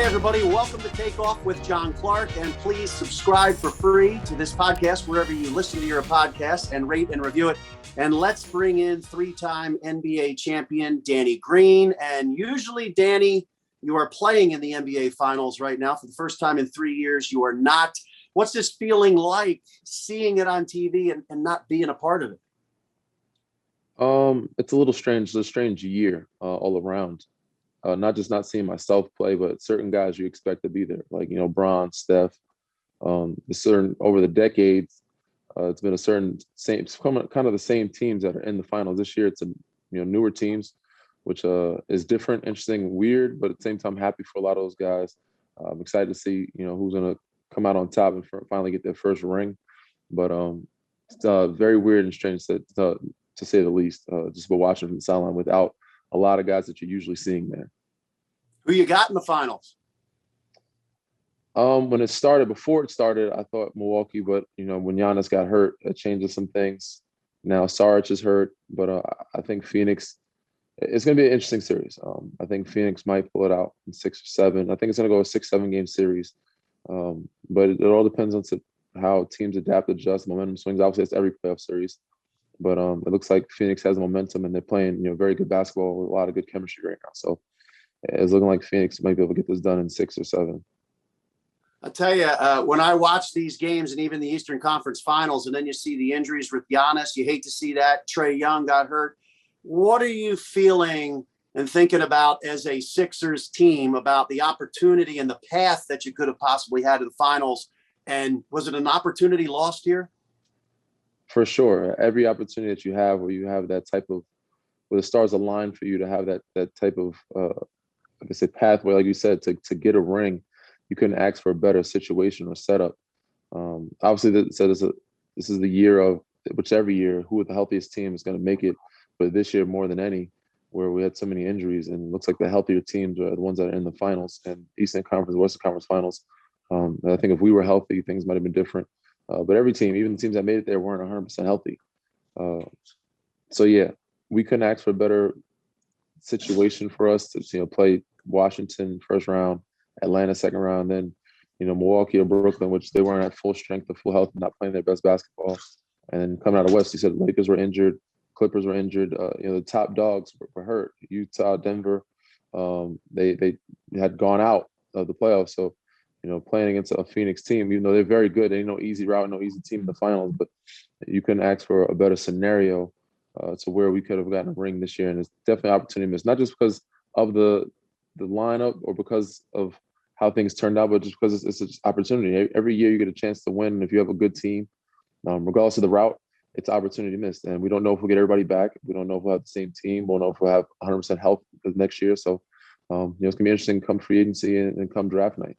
everybody. Welcome to Takeoff with John Clark, and please subscribe for free to this podcast wherever you listen to your podcast and rate and review it. And let's bring in three-time NBA champion Danny Green. And usually, Danny, you are playing in the NBA Finals right now. For the first time in 3 years, you are not. What's this feeling like, seeing it on TV and not being a part of it? It's a little strange. It's a strange year all around. Not just not seeing myself play, but certain guys you expect to be there, like, Bron, Steph. Over the decades, it's been kind of the same teams that are in the finals. This year, it's newer teams, which is different, interesting, weird, but at the same time, happy for a lot of those guys. I'm excited to see who's gonna come out on top and finally get their first ring. But it's very weird and strange to say the least. Just been watching from the sideline without a lot of guys that you're usually seeing there. Who you got in the finals? Before it started, I thought Milwaukee, but when Giannis got hurt, it changes some things. Now Saric is hurt, but I think Phoenix. It's going to be an interesting series. I think Phoenix might pull it out in 6 or 7. I think it's going to go a 6-7 game series. But it all depends on how teams adapt, adjust, momentum swings. Obviously, it's every playoff series. But it looks like Phoenix has momentum, and they're playing, very good basketball with a lot of good chemistry right now. So it's looking like Phoenix might be able to get this done in 6 or 7. I'll tell you, when I watch these games and even the Eastern Conference Finals, and then you see the injuries with Giannis, you hate to see that. Trae Young got hurt. What are you feeling and thinking about as a Sixers team about the opportunity and the path that you could have possibly had to the finals? And was it an opportunity lost here? For sure. Every opportunity that you have where you have that type of, where the stars align for you to have that type of, like I said, pathway, like you said, to get a ring, you couldn't ask for a better situation or setup. Obviously, this is the year of, which every year, who the healthiest team is going to make it. But this year, more than any, where we had so many injuries, and it looks like the healthier teams are the ones that are in the finals, and Eastern Conference, Western Conference finals. I think if we were healthy, things might have been different. But every team, even the teams that made it there, weren't 100% healthy. So yeah, we couldn't ask for a better situation for us to play Washington first round, Atlanta second round, then Milwaukee or Brooklyn, which they weren't at full strength or full health, not playing their best basketball. And then coming out of West, you said Lakers were injured, Clippers were injured. The top dogs were hurt. Utah, Denver, they had gone out of the playoffs. So playing against a Phoenix team, even though they're very good, they no easy route, no easy team in the finals, but you couldn't ask for a better scenario to where we could have gotten a ring this year. And it's definitely an opportunity missed, not just because of the lineup or because of how things turned out, but just because it's an opportunity. Every year you get a chance to win. And if you have a good team, regardless of the route, it's opportunity missed. And we don't know if we'll get everybody back. We don't know if we'll have the same team. We don't know if we'll have 100% health next year. So, it's going to be interesting come free agency and come draft night.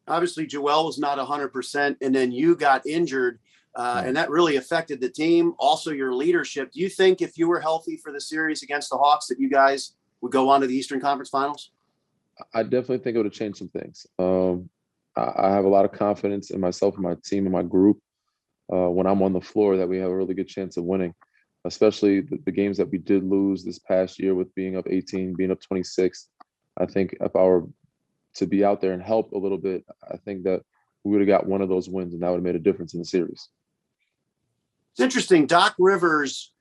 Obviously, Joel was not 100%, and then you got injured, and that really affected the team. Also, your leadership. Do you think if you were healthy for the series against the Hawks that you guys would go on to the Eastern Conference Finals? I definitely think it would have changed some things. I have a lot of confidence in myself and my team and my group when I'm on the floor that we have a really good chance of winning, especially the games that we did lose this past year with being up 18, being up 26. I think if I were to be out there and help a little bit, I think that we would have got one of those wins, and that would have made a difference in the series. It's interesting. Doc Rivers,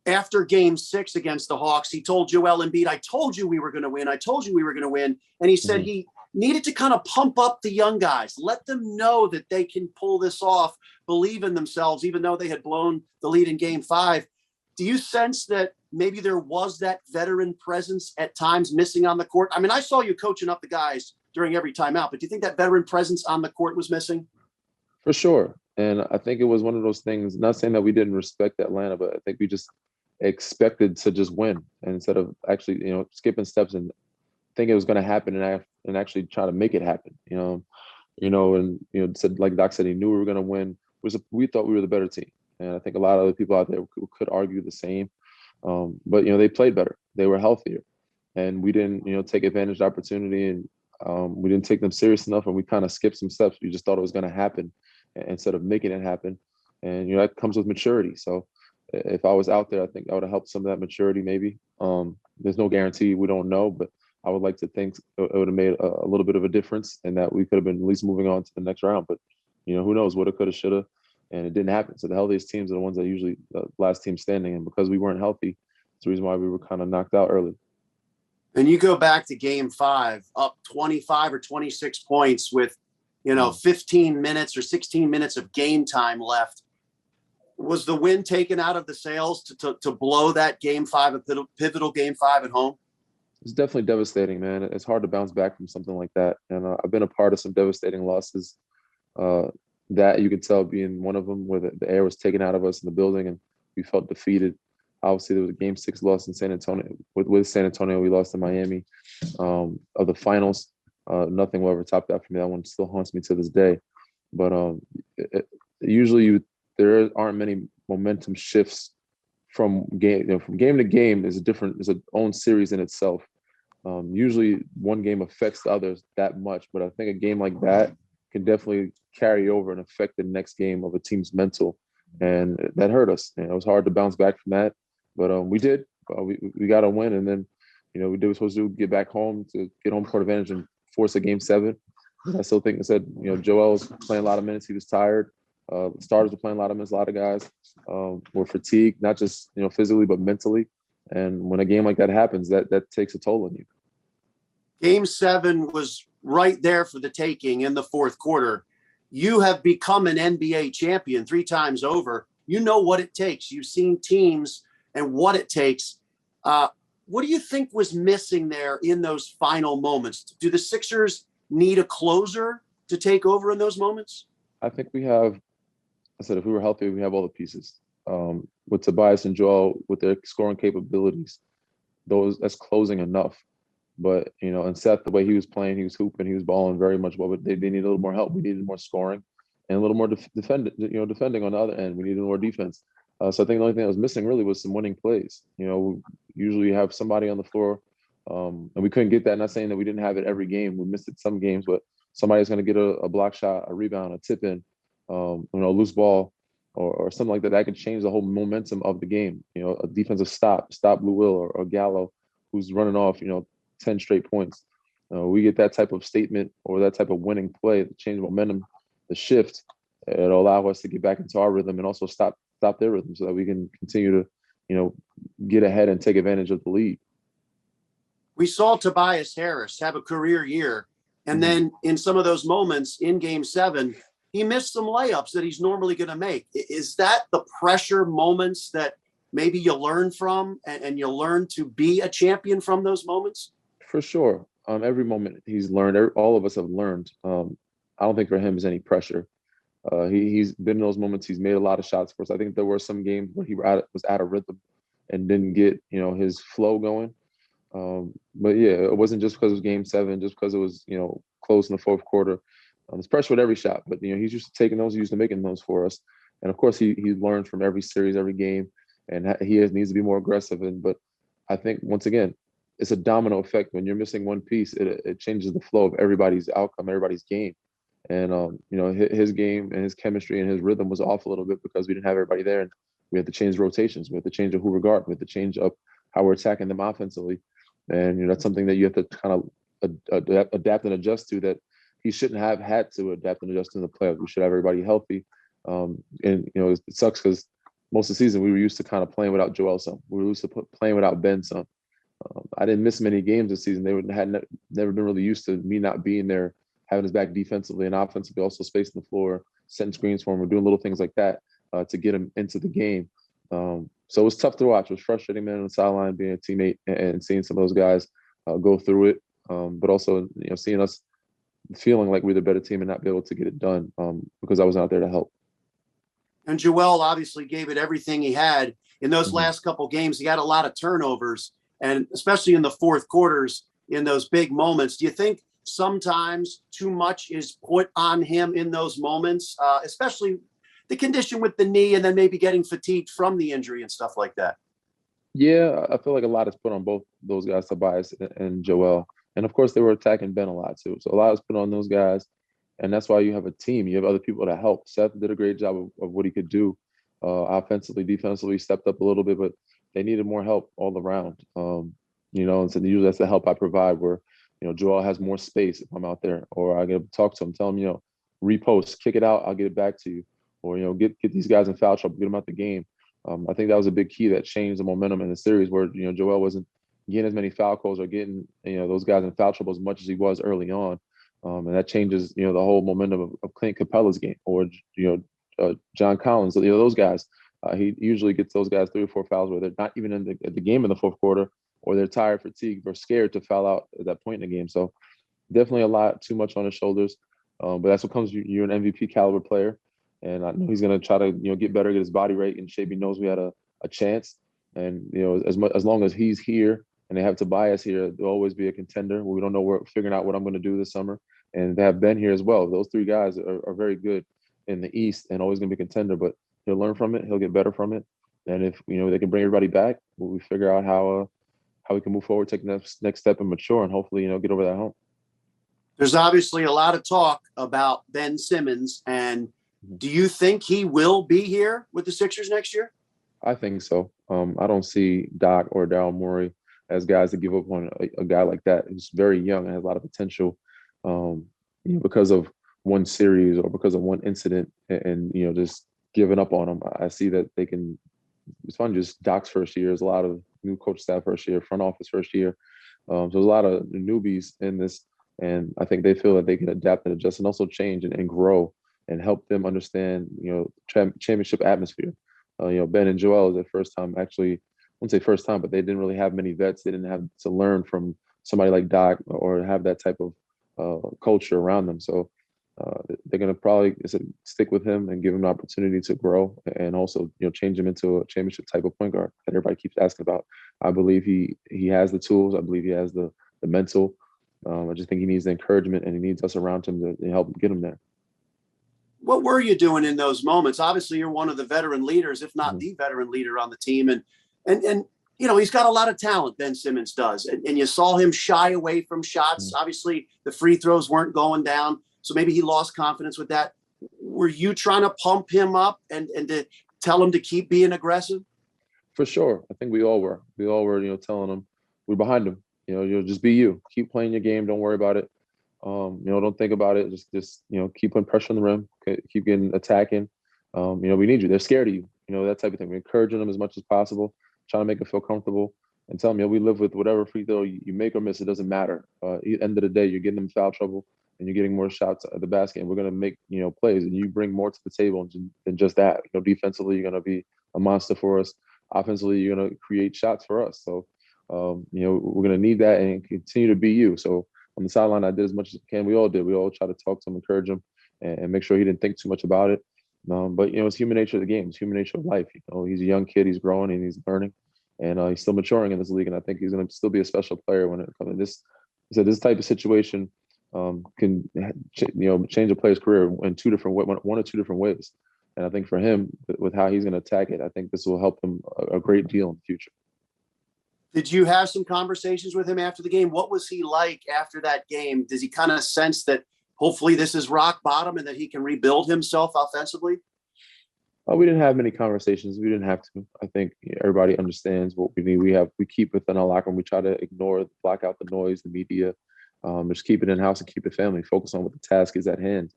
after Game 6 against the Hawks, he told Joel Embiid, "I told you we were going to win. I told you we were going to win." And he said he needed to kind of pump up the young guys, let them know that they can pull this off, believe in themselves, even though they had blown the lead in Game 5. Do you sense that maybe there was that veteran presence at times missing on the court? I mean, I saw you coaching up the guys during every timeout, but do you think that veteran presence on the court was missing? For sure. And I think it was one of those things, not saying that we didn't respect Atlanta, but I think we just expected to just win. And instead of actually, skipping steps and think it was going to happen and actually try to make it happen, said, like Doc said, he knew we were going to win. We thought we were the better team. And I think a lot of other people out there could argue the same. But they played better. They were healthier. And we didn't, take advantage of the opportunity, and we didn't take them serious enough, and we kind of skipped some steps. We just thought it was going to happen instead of making it happen. And, that comes with maturity. So if I was out there, I think I would have helped some of that maturity maybe. There's no guarantee. We don't know. But I would like to think it would have made a little bit of a difference and that we could have been at least moving on to the next round. But, who knows, woulda, coulda, shoulda, and it didn't happen. So the healthiest teams are the ones that usually the last team standing. And because we weren't healthy, it's the reason why we were kind of knocked out early. And you go back to game 5, up 25 or 26 points with, 15 minutes or 16 minutes of game time left. Was the wind taken out of the sails to blow that game 5, a pivotal game 5 at home? It's definitely devastating, man. It's hard to bounce back from something like that. And I've been a part of some devastating losses that you could tell being one of them, where the air was taken out of us in the building and we felt defeated. Obviously, there was a game 6 loss in San Antonio. With San Antonio, we lost to Miami of the finals. Nothing will ever top that for me. That one still haunts me to this day. But usually there aren't many momentum shifts from game to game. Is its own series in itself. Usually one game affects the others that much, but I think a game like that can definitely carry over and affect the next game of a team's mental, and that hurt us. It was hard to bounce back from that, but we did. We got a win, and then we did what we were supposed to do, get back home to get home court advantage and force a game 7. But I still think Joel was playing a lot of minutes. He was tired. The starters were playing a lot of minutes. A lot of guys were fatigued, not just physically but mentally. And when a game like that happens, that takes a toll on you. Game 7 was right there for the taking in the fourth quarter. You have become an NBA champion 3 times over. You know what it takes. You've seen teams and what it takes. What do you think was missing there in those final moments? Do the Sixers need a closer to take over in those moments? I think we have. I said if we were healthy, we have all the pieces. With Tobias and Joel, with their scoring capabilities, that's closing enough. But and Seth, the way he was playing, he was hooping, he was balling very much well. But they need a little more help. We needed more scoring and a little more defending on the other end. We needed more defense. So I think the only thing that was missing really was some winning plays. We usually have somebody on the floor, and we couldn't get that. Not saying that we didn't have it every game. We missed it some games, but somebody's going to get a block shot, a rebound, a tip in, a loose ball, or something like that. That could change the whole momentum of the game. A defensive stop Lou Will or Gallo, who's running off 10 straight points. We get that type of statement or that type of winning play to change momentum, the shift. It'll allow us to get back into our rhythm and also stop their rhythm so that we can continue to, get ahead and take advantage of the lead. We saw Tobias Harris have a career year. And then in some of those moments in game 7, he missed some layups that he's normally going to make. Is that the pressure moments that maybe you learn from and you learn to be a champion from those moments? For sure. Every moment he's learned, all of us have learned. I don't think for him is any pressure. He's been in those moments. He's made a lot of shots for us. I think there were some games where he was out of rhythm and didn't get, his flow going. But yeah, it wasn't just because it was game 7, just because it was, close in the fourth quarter. There's pressure with every shot, but he's used to taking those, he's used to making those for us. And of course, he learned from every series, every game, and he needs to be more aggressive. But I think once again, it's a domino effect. When you're missing one piece, it changes the flow of everybody's outcome, everybody's game. And his game and his chemistry and his rhythm was off a little bit because we didn't have everybody there, and we had to change rotations. We had to change who we guard. We had to change up how we're attacking them offensively. And that's something that you have to kind of adapt and adjust to. That he shouldn't have had to adapt and adjust in the playoffs. We should have everybody healthy. And it sucks because most of the season we were used to kind of playing without Joel some. We were used to playing without Ben some. I didn't miss many games this season. They had never been really used to me not being there, having his back defensively and offensively, also spacing the floor, setting screens for him. We're doing little things like that to get him into the game. So it was tough to watch. It was frustrating, man, on the sideline, being a teammate and seeing some of those guys go through it. But also, seeing us feeling like we're the better team and not be able to get it done because I was out there to help. And Joel obviously gave it everything he had. In those last couple games, he had a lot of turnovers, and especially in the fourth quarters, in those big moments. Do you think sometimes too much is put on him in those moments, especially the condition with the knee and then maybe getting fatigued from the injury and stuff like that? Yeah, I feel like a lot is put on both those guys, Tobias and Joel. And of course, they were attacking Ben a lot too. So a lot is put on those guys. And that's why you have a team. You have other people to help. Seth did a great job of what he could do offensively, defensively, stepped up a little bit, but they needed more help all around. And so usually that's the help I provide where, Joel has more space if I'm out there, or I get to talk to him, tell him, repost, kick it out, I'll get it back to you, or, get these guys in foul trouble, get them out the game. I think that was a big key that changed the momentum in the series where, Joel wasn't getting as many foul calls or getting, those guys in foul trouble as much as he was early on. And that changes, the whole momentum of Clint Capella's game or, John Collins, those guys. He usually gets those guys 3 or 4 fouls where they're not even in the game in the fourth quarter, or they're tired, fatigued, or scared to foul out at that point in the game. So definitely a lot too much on his shoulders. But that's what comes. You're an MVP caliber player, and I know he's going to try to get better, get his body right in shape. He knows we had a chance, and as long as he's here and they have Tobias here, there'll always be a contender. We don't know we're figuring out what I'm going to do this summer, and they have Ben here as well. Those 3 guys are very good in the East and always going to be a contender. But he'll learn from it. He'll get better from it. And if they can bring everybody back, we figure out how we can move forward, take the next step and mature, and hopefully get over that hump. There's obviously a lot of talk about Ben Simmons, and do you think he will be here with the Sixers next year? I think so. I don't see Doc or Daryl Morey as guys to give up on a guy like that who's very young and has a lot of potential, because of one series or because of one incident, and just giving up on him. I see that they can. It's fun. Just Doc's first year. There's a lot of new coach staff first year, front office first year. So there's a lot of newbies in this, and I think they feel that they can adapt and adjust and also change and grow and help them understand, championship atmosphere. Ben and Joel is their first time. Actually, I wouldn't say first time, but they didn't really have many vets. They didn't have to learn from somebody like Doc or have that type of culture around them. So they're going to probably stick with him and give him an opportunity to grow and also, change him into a championship type of point guard that everybody keeps asking about. I believe he has the tools. I believe he has the mental. I just think he needs the encouragement and he needs us around him to help get him there. What were you doing in those moments? Obviously, you're one of the veteran leaders, if not the veteran leader on the team. And he's got a lot of talent, Ben Simmons does. And you saw him shy away from shots. Obviously, the free throws weren't going down. So maybe he lost confidence with that. Were you trying to pump him up and to tell him to keep being aggressive? For sure. I think we all were. We all were, telling him we're behind him. You'll just be you. Keep playing your game. Don't worry about it. Don't think about it. Just keep putting pressure on the rim. Keep getting attacking. We need you. They're scared of you. That type of thing. We're encouraging them as much as possible, trying to make them feel comfortable, and tell them, we live with whatever free throw you make or miss. It doesn't matter. At the end of the day, you're getting them in foul trouble and you're getting more shots at the basket. And we're going to make plays, and you bring more to the table than just that. Defensively, you're going to be a monster for us. Offensively, you're going to create shots for us. So, we're going to need that and continue to be you. So on the sideline, I did as much as I can. We all did. We all try to talk to him, encourage him, and make sure he didn't think too much about it. But it's human nature of the game. It's human nature of life. He's a young kid. He's growing and he's learning, and he's still maturing in this league. And I think he's going to still be a special player when it comes to this. So this type of situation can change a player's career in one or two different ways. And I think for him, with how he's going to attack it, I think this will help him a great deal in the future. Did you have some conversations with him after the game? What was he like after that game? Does he kind of sense that hopefully this is rock bottom and that he can rebuild himself offensively? We didn't have many conversations. We didn't have to. I think everybody understands what we need. We keep within our locker room. We try to block out the noise, the media, just keep it in house and keep it family. Focus on what the task is at hand.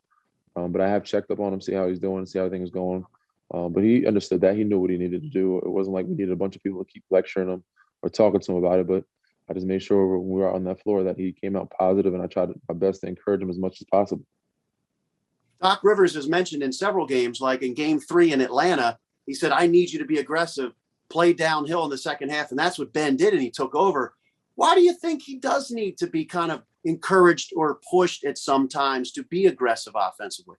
But I have checked up on him, see how he's doing, see how everything is going. But he understood that. He knew what he needed to do. It wasn't like we needed a bunch of people to keep lecturing him or talking to him about it. But I just made sure when we were on that floor that he came out positive, and I tried my best to encourage him as much as possible. Doc Rivers has mentioned in several games, like in Game 3 in Atlanta, he said, "I need you to be aggressive, play downhill in the second half." And that's what Ben did, and he took over. Why do you think he does need to be kind of encouraged or pushed at some times to be aggressive offensively?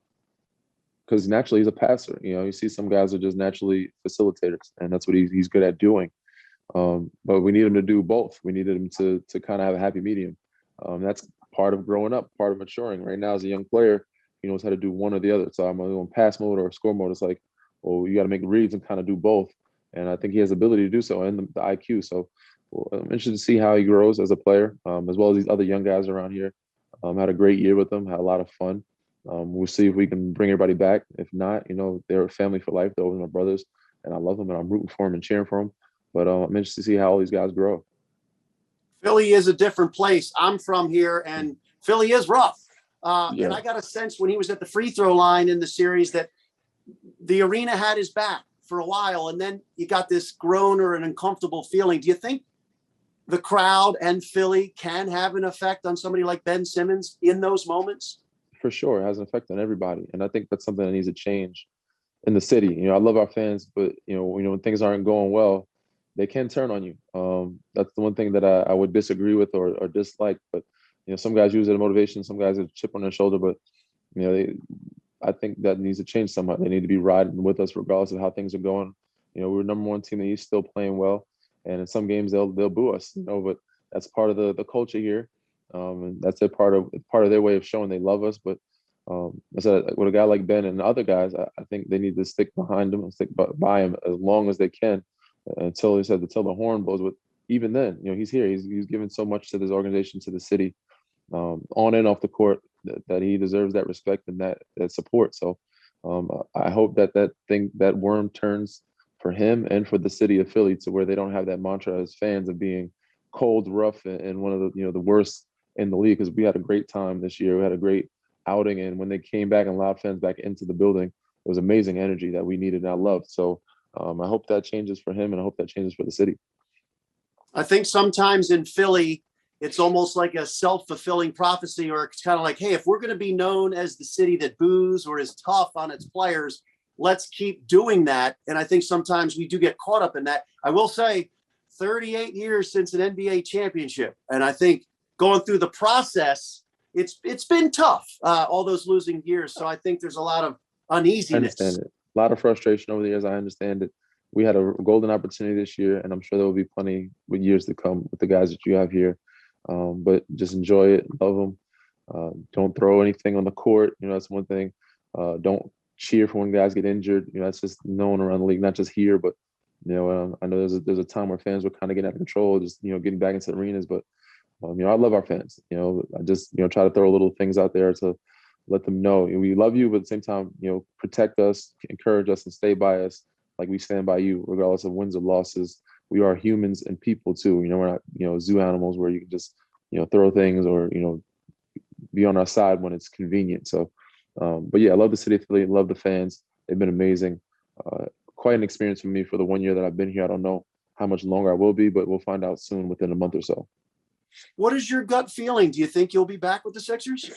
Because naturally he's a passer. You see some guys are just naturally facilitators, and that's what he's good at doing. But we need him to do both. We needed him to kind of have a happy medium. That's part of growing up, part of maturing. Right now, as a young player, he knows how to do one or the other. So I'm on pass mode or score mode. It's like, well, you got to make reads and kind of do both. And I think he has the ability to do so, and the IQ. So I'm interested to see how he grows as a player, as well as these other young guys around here. Had a great year with them, had a lot of fun. We'll see if we can bring everybody back. If not, they're a family for life. They're always my brothers, and I love them, and I'm rooting for them and cheering for them. But I'm interested to see how all these guys grow. Philly is a different place. I'm from here, and Philly is rough. Yeah, And I got a sense when he was at the free throw line in the series that the arena had his back for a while, and then you got this groan or an uncomfortable feeling. Do you think the crowd and Philly can have an effect on somebody like Ben Simmons in those moments? for sure. It has an effect on everybody. And I think that's something that needs to change in the city. I love our fans, but when things aren't going well, they can turn on you. That's the one thing that I would disagree with or dislike. But some guys use it as motivation, some guys have a chip on their shoulder. But I think that needs to change somewhat. They need to be riding with us regardless of how things are going. We're number one team in the East, still playing well, and in some games they'll boo us. But that's part of the culture here, and that's a part of their way of showing they love us. But I said, with a guy like Ben and other guys, I think they need to stick behind him and stick by him as long as they can until the horn blows. But even then, he's here. He's given so much to this organization, to the city, on and off the court, that he deserves that respect and that support. So I hope that worm turns for him and for the city of Philly to where they don't have that mantra as fans of being cold, rough, and one of the the worst in the league. Because we had a great time this year. We had a great outing, and when they came back and allowed fans back into the building, it was amazing energy that we needed and I loved. So I hope that changes for him, and I hope that changes for the city. I think sometimes in Philly, it's almost like a self-fulfilling prophecy, or it's kind of like, hey, if we're going to be known as the city that boos or is tough on its players, let's keep doing that. And I think sometimes we do get caught up in that. I will say 38 years since an NBA championship. And I think going through the process, it's been tough, all those losing years. So I think there's a lot of uneasiness. I understand it. A lot of frustration over the years. I understand it. We had a golden opportunity this year, and I'm sure there will be plenty with years to come with the guys that you have here. But just enjoy it, love them. Don't throw anything on the court. That's one thing. Don't cheer for when guys get injured. That's just known around the league, not just here, but I know there's a time where fans were kind of getting out of control, just getting back into arenas. But I love our fans. I just try to throw little things out there to let them know we love you, but at the same time, protect us, encourage us, and stay by us like we stand by you, regardless of wins or losses. We are humans and people too. We're not zoo animals where you can just throw things or be on our side when it's convenient. So, but yeah, I love the city of Philly, love the fans. They've been amazing. Quite an experience for me for the 1 year that I've been here. I don't know how much longer I will be, but we'll find out soon within a month or so. What is your gut feeling? Do you think you'll be back with the Sixers?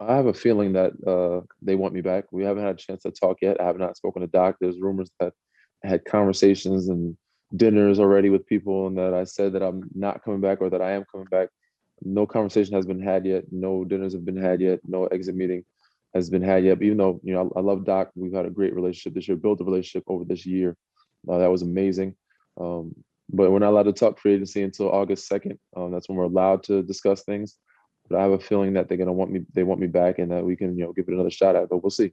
I have a feeling that they want me back. We haven't had a chance to talk yet. I have not spoken to Doc. There's rumors that I had conversations and dinners already with people, and that I said that I'm not coming back or that I am coming back. No conversation has been had yet. No dinners have been had yet. No exit meeting has been had yet. But even though I love Doc, we've had a great relationship this year. Built a relationship over this year. That was amazing. But we're not allowed to talk free agency until August 2nd. That's when we're allowed to discuss things. But I have a feeling that they're gonna want me. They want me back, and that we can give it another shot at. But we'll see.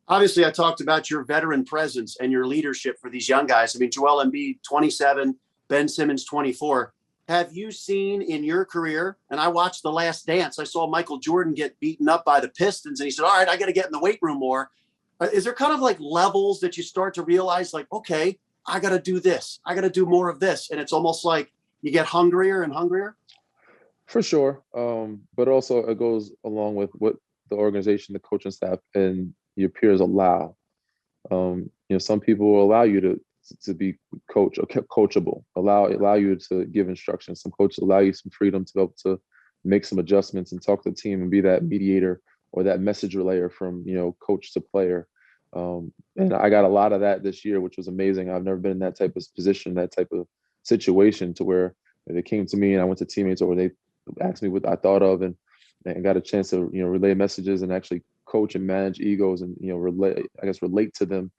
Obviously, I talked about your veteran presence and your leadership for these young guys. I mean, Joel Embiid, 27, Ben Simmons, 24. Have you seen in your career, and I watched The Last Dance, I saw Michael Jordan get beaten up by the Pistons, and he said, all right, I got to get in the weight room more. Is there kind of like levels that you start to realize, like, okay, I got to do this. I got to do more of this. And it's almost like you get hungrier and hungrier? For sure. But also it goes along with what the organization, the coaching staff, and your peers allow. Some people will allow you to be coachable, allow you to give instructions. Some coaches allow you some freedom to be able to make some adjustments and talk to the team and be that mediator or that message relayer from coach to player. And I got a lot of that this year, which was amazing. I've never been in that type of position, that type of situation, to where they came to me and I went to teammates, or they asked me what I thought of, and got a chance to relay messages and actually coach and manage egos and relate to them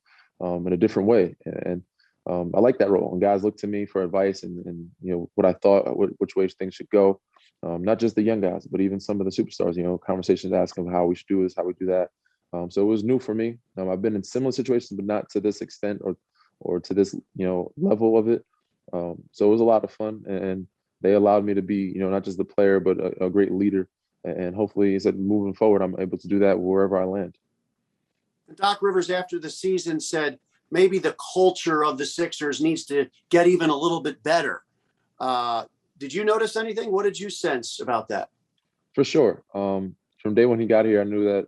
in a different way. And I like that role. And guys look to me for advice and what I thought, which way things should go. Not just the young guys, but even some of the superstars. Conversations asking how we should do this, how we do that. So it was new for me. I've been in similar situations, but not to this extent or to this level of it. So it was a lot of fun, and they allowed me to be not just the player, but a great leader. And hopefully, moving forward, I'm able to do that wherever I land. Doc Rivers, after the season, said maybe the culture of the Sixers needs to get even a little bit better. Did you notice anything? What did you sense about that? For sure. From day when he got here, I knew that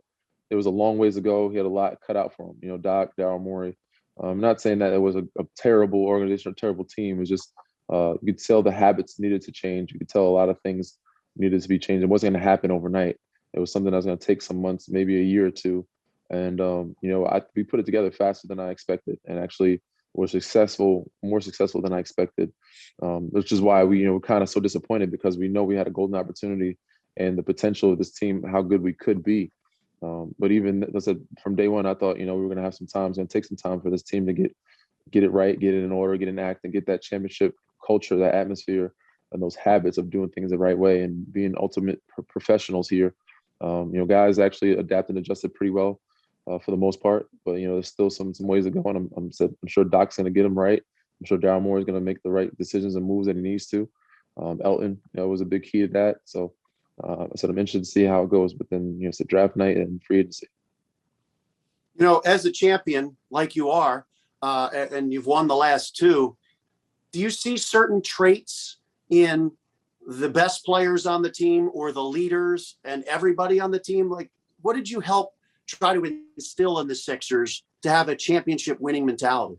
it was a long ways to go. He had a lot cut out for him. You know, Doc, Daryl Morey. I'm not saying that it was a terrible organization or a terrible team. It was just you could tell the habits needed to change. You could tell a lot of things needed to be changed. It wasn't going to happen overnight. It was something that was going to take some months, maybe a year or two. And we put it together faster than I expected, and actually were successful, more successful than I expected. Which is why we were kind of so disappointed, because we know we had a golden opportunity and the potential of this team, how good we could be. But even as I said, from day one, I thought we were going to have some time. It's going to take some time for this team to get it right, get it in order, get in act, and get that championship culture, that atmosphere, and those habits of doing things the right way and being ultimate professionals here. Guys actually adapted and adjusted pretty well for the most part, but there's still some ways to go, and I'm sure Doc's going to get them right. I'm sure Daryl Moore is going to make the right decisions and moves that he needs to. Elton, was a big key to that. So I'm interested to see how it goes. But then it's a draft night and free agency. As a champion like you are, and you've won the last two, do you see certain traits in the best players on the team or the leaders and everybody on the team? Like, what did you help try to instill in the Sixers to have a championship winning mentality?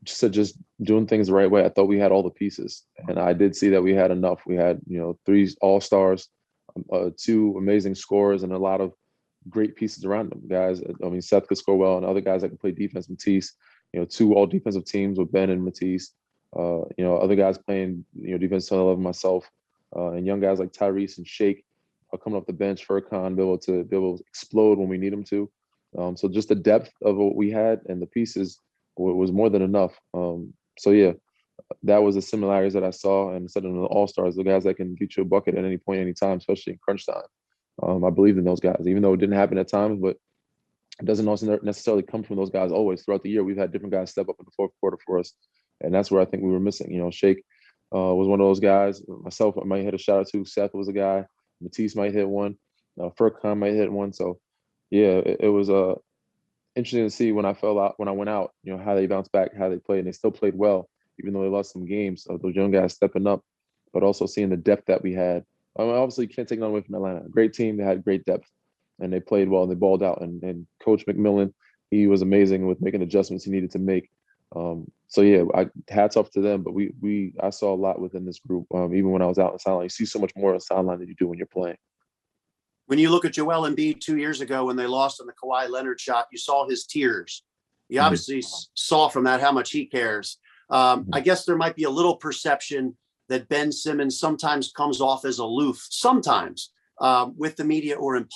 Just doing things the right way. I thought we had all the pieces, and I did see that we had enough. We had, 3 all-stars, 2 amazing scorers, and a lot of great pieces around them. Guys, Seth could score well, and other guys that can play defense. Matisse, 2 all defensive teams with Ben and Matisse. Other guys playing, defense to 11, myself, and young guys like Tyrese and Shake coming off the bench, Furkan, be able to explode when we need them to. So just the depth of what we had and the pieces was more than enough. That was the similarities that I saw. And instead of the all-stars, the guys that can get you a bucket at any point, any time, especially in crunch time. I believed in those guys, even though it didn't happen at times, but it doesn't also necessarily come from those guys always. Throughout the year, we've had different guys step up in the fourth quarter for us. And that's where I think we were missing. Shake was one of those guys. Myself, I might hit a shout out to. Seth was a guy. Matisse might hit one. Furkan might hit one. So, it was interesting to see when I went out, how they bounced back, how they played, and they still played well, even though they lost some games. Those young guys stepping up, but also seeing the depth that we had. Obviously, you can't take none away from Atlanta. Great team, they had great depth, and they played well and they balled out. And Coach McMillan, he was amazing with making adjustments he needed to make. Hats off to them. But I saw a lot within this group. Even when I was out in the sideline, you see so much more on the sideline than you do when you're playing. When you look at Joel Embiid 2 years ago when they lost on the Kawhi Leonard shot, you saw his tears. You obviously saw from that how much he cares. I guess there might be a little perception that Ben Simmons sometimes comes off as aloof, sometimes with the media or in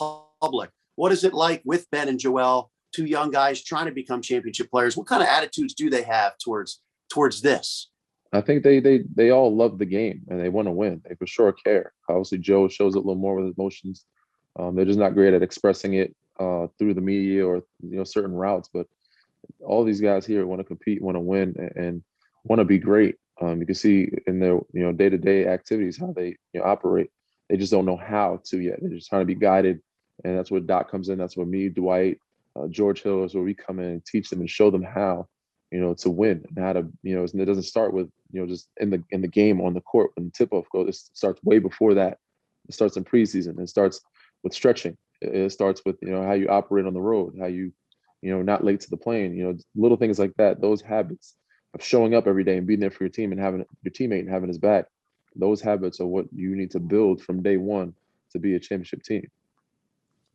public. What is it like with Ben and Joel, 2 young guys trying to become championship players? What kind of attitudes do they have towards this? I think they all love the game and they want to win. They for sure care. Obviously, Joe shows it a little more with his emotions. They're just not great at expressing it through the media or certain routes. But all these guys here want to compete, want to win, and want to be great. You can see in their day-to-day activities how they operate. They just don't know how to yet. They're just trying to be guided, and that's where Doc comes in. That's where me, Dwight, George Hill is where we come in and teach them and show them how to win and how to it doesn't start with just in the game on the court when the tip-off goes. It starts way before that. It starts in preseason. It starts with stretching. It starts with how you operate on the road, how you not late to the plane, little things like that. Those habits of showing up every day and being there for your team and having your teammate and having his back. Those habits are what you need to build from day one to be a championship team.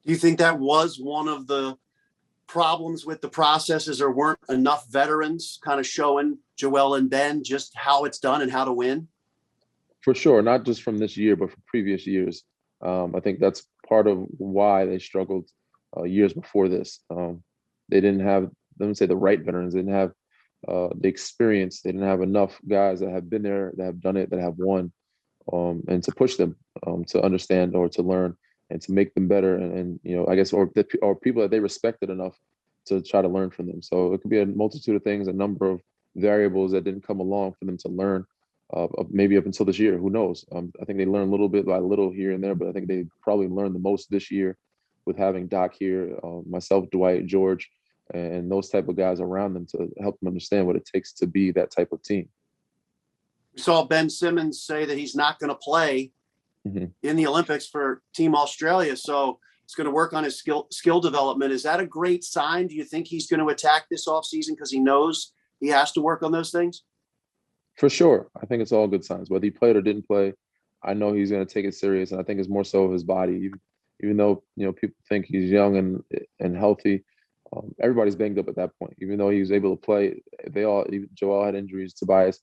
Do you think that was one of the problems with the processes, or weren't enough veterans kind of showing Joel and Ben just how it's done and how to win? For sure, not just from this year, but from previous years. I think that's part of why they struggled years before this. They didn't have, let me say, the right veterans. They didn't have the experience. They didn't have enough guys that have been there, that have done it, that have won, and to push them to understand or to learn and to make them better. And I guess, or people that they respected enough to try to learn from them. So it could be a multitude of things, a number of variables that didn't come along for them to learn. Maybe up until this year, who knows? I think they learned little bit by little here and there, but I think they probably learned the most this year with having Doc here, myself, Dwight, George, and those type of guys around them to help them understand what it takes to be that type of team. We saw Ben Simmons say that he's not going to play in the Olympics for Team Australia. So he's going to work on his skill development. Is that a great sign? Do you think he's going to attack this offseason because he knows he has to work on those things? For sure. I think it's all good signs. Whether he played or didn't play, I know he's going to take it serious. And I think it's more so of his body. Even though, people think he's young and healthy, everybody's banged up at that point. Even though he was able to play, Joel had injuries, Tobias,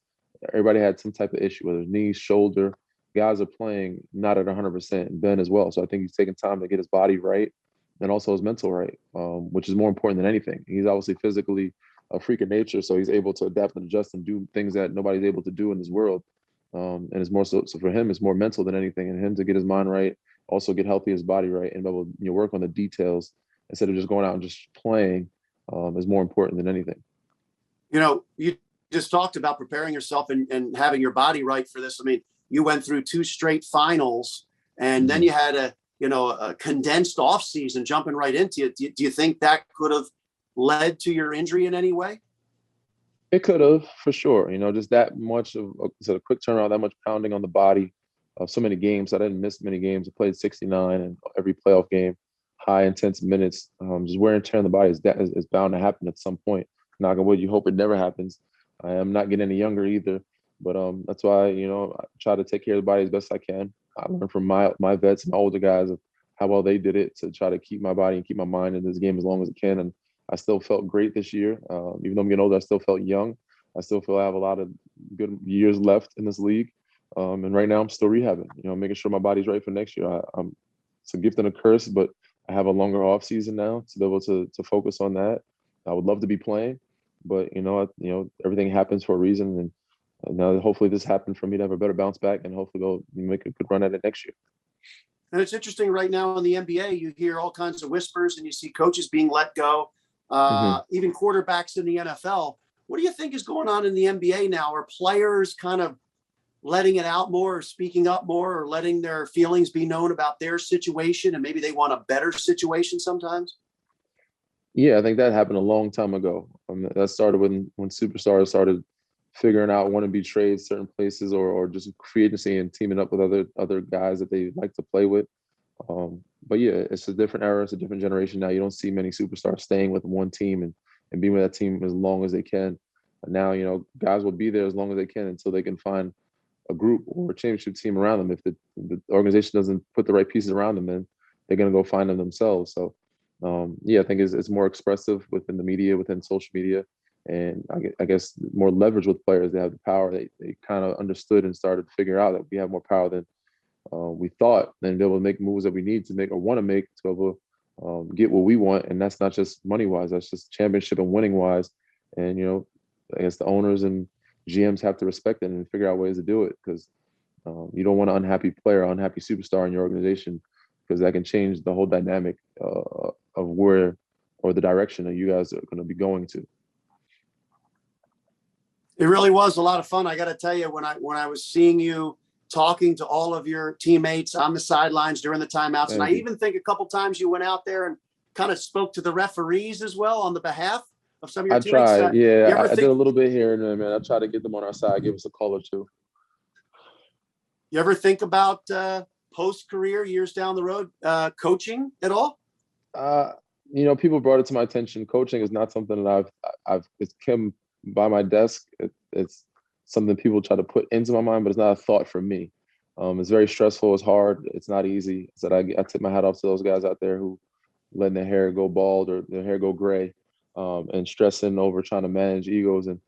everybody had some type of issue, whether it's knees, shoulder. Guys are playing not at 100%, and Ben as well. So I think he's taking time to get his body right and also his mental right, which is more important than anything. He's obviously physically a freak of nature, so he's able to adapt and adjust and do things that nobody's able to do in this world. And it's more so for him, it's more mental than anything. And him to get his mind right, also get healthy, his body right, and be able to work on the details instead of just going out and just playing is more important than anything. You just talked about preparing yourself and having your body right for this. I mean, you went through 2 straight finals, and then you had a condensed off season jumping right into it. Do you think that could have led to your injury in any way? It could have, for sure. Just that much of a quick turnaround, that much pounding on the body of so many games. I didn't miss many games. I played 69 and every playoff game, high intense minutes. Just wear and tear on the body is bound to happen at some point. Knock on wood, you hope it never happens. I am not getting any younger either. But that's why, I try to take care of the body as best I can. I learned from my vets and my older guys of how well they did it to try to keep my body and keep my mind in this game as long as I can. And I still felt great this year. Even though I'm getting older, I still felt young. I still feel I have a lot of good years left in this league. And right now I'm still rehabbing, making sure my body's right for next year. It's a gift and a curse, but I have a longer off season now to be able to focus on that. I would love to be playing, but everything happens for a reason. And now hopefully this happened for me to have a better bounce back and hopefully go make a good run at it next year. And it's interesting right now in the NBA, you hear all kinds of whispers and you see coaches being let go, even quarterbacks in the NFL. What do you think is going on in the NBA now? Are players kind of letting it out more or speaking up more or letting their feelings be known about their situation and maybe they want a better situation sometimes? Yeah, I think that happened a long time ago. That started when superstars started figuring out want to be trades certain places or just free agency and teaming up with other guys that they like to play with. But yeah, it's a different era. It's a different generation now. You don't see many superstars staying with one team and being with that team as long as they can. And now, guys will be there as long as they can until they can find a group or a championship team around them. If the organization doesn't put the right pieces around them, then they're going to go find them themselves. So, I think it's more expressive within the media, within social media. And I guess more leverage with players. They have the power. They kind of understood and started to figure out that we have more power than we thought, and be able to make moves that we need to make or want to make to be able to get what we want. And that's not just money wise. That's just championship and winning wise. And I guess the owners and GMs have to respect it and figure out ways to do it because you don't want an unhappy player, unhappy superstar in your organization because that can change the whole dynamic of where or the direction that you guys are going to be going to. It really was a lot of fun. I got to tell you, when I was seeing you talking to all of your teammates on the sidelines during the timeouts, and I even think a couple times you went out there and kind of spoke to the referees as well on the behalf of some of your teammates. I tried. Yeah, I did a little bit here and there, man. I tried to get them on our side, give us a call or two. You ever think about post-career, years down the road, coaching at all? People brought it to my attention. Coaching is not something that it's come by my desk. It's something people try to put into my mind, but it's not a thought for me. It's very stressful. It's hard. It's not easy. So I tip my hat off to those guys out there who letting their hair go bald or their hair go gray and stressing over trying to manage egos. And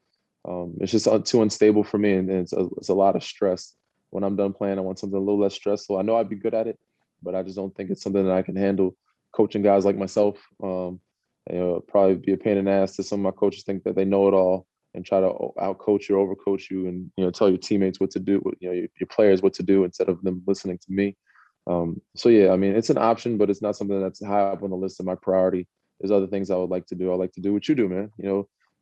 it's just too unstable for me. And it's a lot of stress. When I'm done playing, I want something a little less stressful. I know I'd be good at it, but I just don't think it's something that I can handle. Coaching guys like myself, probably be a pain in the ass to some of my coaches think that they know it all and try to outcoach you, overcoach you, and tell your teammates what to do, your players what to do instead of them listening to me. So yeah, I mean, it's an option, but it's not something that's high up on the list of my priority. There's other things I would like to do. I like to do what you do, man.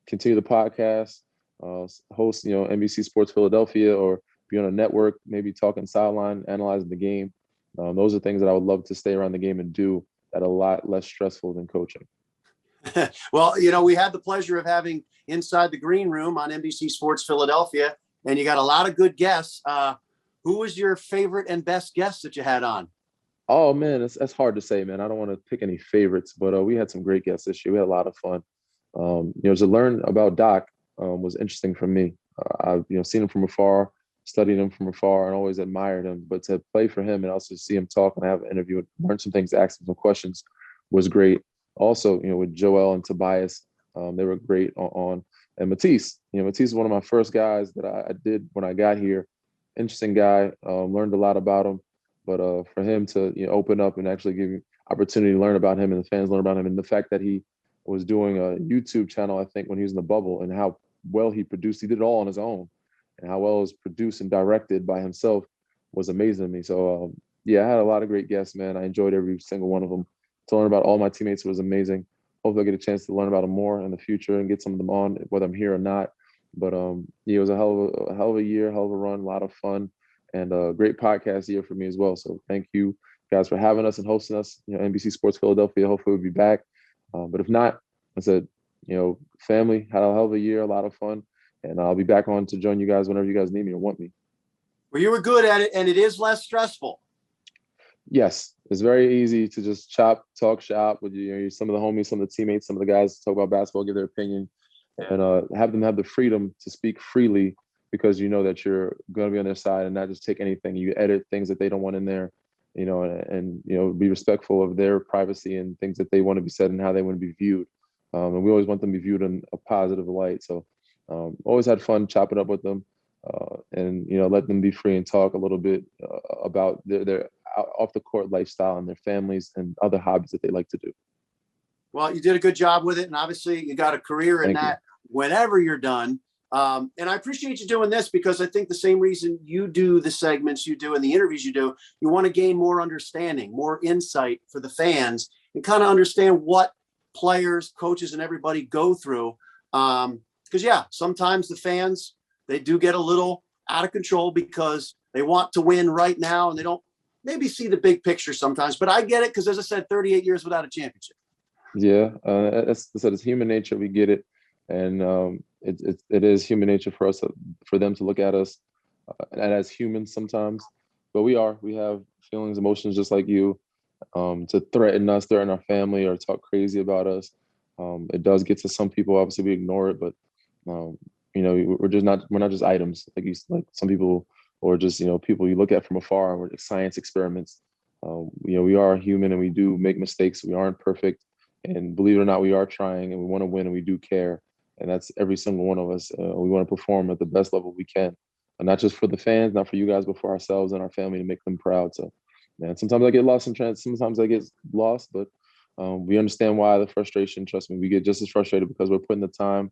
Continue the podcast, host, NBC Sports Philadelphia, or be on a network, maybe talking sideline, analyzing the game. Those are things that I would love to stay around the game and do that are a lot less stressful than coaching. Well, we had the pleasure of having Inside the Green Room on NBC Sports Philadelphia. and you got a lot of good guests. Who was your favorite and best guest that you had on? Oh man, that's hard to say, man. I don't want to pick any favorites, but we had some great guests this year. We had a lot of fun. To learn about Doc was interesting for me. I've seen him from afar, studied him from afar, and always admired him. But to play for him and also see him talk and have an interview and learn some things, ask him some questions was great. Also, with Joel and Tobias, they were great on. And Matisse, Matisse is one of my first guys that I did when I got here. Interesting guy, learned a lot about him. But for him to open up and actually give me opportunity to learn about him and the fans learn about him, and the fact that he was doing a YouTube channel, I think, when he was in the bubble, and how well he produced, he did it all on his own, and how well it was produced and directed by himself was amazing to me. So I had a lot of great guests, man. I enjoyed every single one of them. To learn about all my teammates was amazing. Hopefully I get a chance to learn about them more in the future and get some of them on, whether I'm here or not. But it was a hell of a year, hell of a run, a lot of fun. And a great podcast year for me as well. So thank you guys for having us and hosting us. NBC Sports Philadelphia. Hopefully we'll be back. But if not, I said, family had a hell of a year, a lot of fun, and I'll be back on to join you guys whenever you guys need me or want me. Well, you were good at it, and it is less stressful. Yes, it's very easy to just talk shop with some of the homies, some of the teammates, some of the guys talk about basketball, give their opinion, and have them have the freedom to speak freely, because you know that you're going to be on their side and not just take anything. You edit things that they don't want in there, and be respectful of their privacy and things that they want to be said and how they want to be viewed. And we always want them to be viewed in a positive light. So always had fun chopping up with them and let them be free and talk a little bit about their off the court lifestyle and their families and other hobbies that they like to do. Well, you did a good job with it, and obviously you got a career in that whenever you're done. And I appreciate you doing this, because I think the same reason you do the segments you do and the interviews you do, you want to gain more understanding, more insight for the fans, and kind of understand what players, coaches, and everybody go through. Because sometimes the fans, they do get a little out of control because they want to win right now and they don't maybe see the big picture sometimes. But I get it, because as I said, 38 years without a championship. Yeah, it's human nature. We get it. And it is human nature for us, for them to look at us and as humans sometimes. But we have feelings, emotions just like you. To threaten us, threaten our family, or talk crazy about us, it does get to some people. Obviously, we ignore it, but we're not just items like some people, or just people you look at from afar. We're science experiments. We are human and we do make mistakes. We aren't perfect, and believe it or not, we are trying and we want to win and we do care. And that's every single one of us. We want to perform at the best level we can, and not just for the fans, not for you guys, but for ourselves and our family, to make them proud. So, man, sometimes I get lost in trance. Sometimes I get lost, but we understand why the frustration. Trust me, we get just as frustrated because we're putting the time,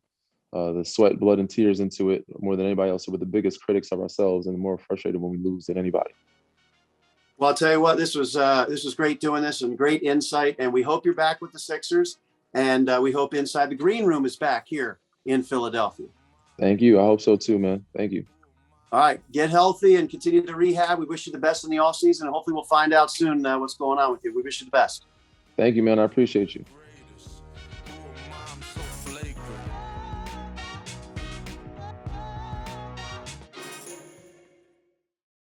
the sweat, blood, and tears into it more than anybody else. So we're the biggest critics of ourselves, and more frustrated when we lose than anybody. Well, I'll tell you what, this was great doing this, and great insight. And we hope you're back with the Sixers. And we hope Inside the Green Room is back here in Philadelphia. Thank you. I hope so too, man. Thank you. All right. Get healthy and continue to rehab. We wish you the best in the offseason. And hopefully we'll find out soon what's going on with you. We wish you the best. Thank you, man. I appreciate you.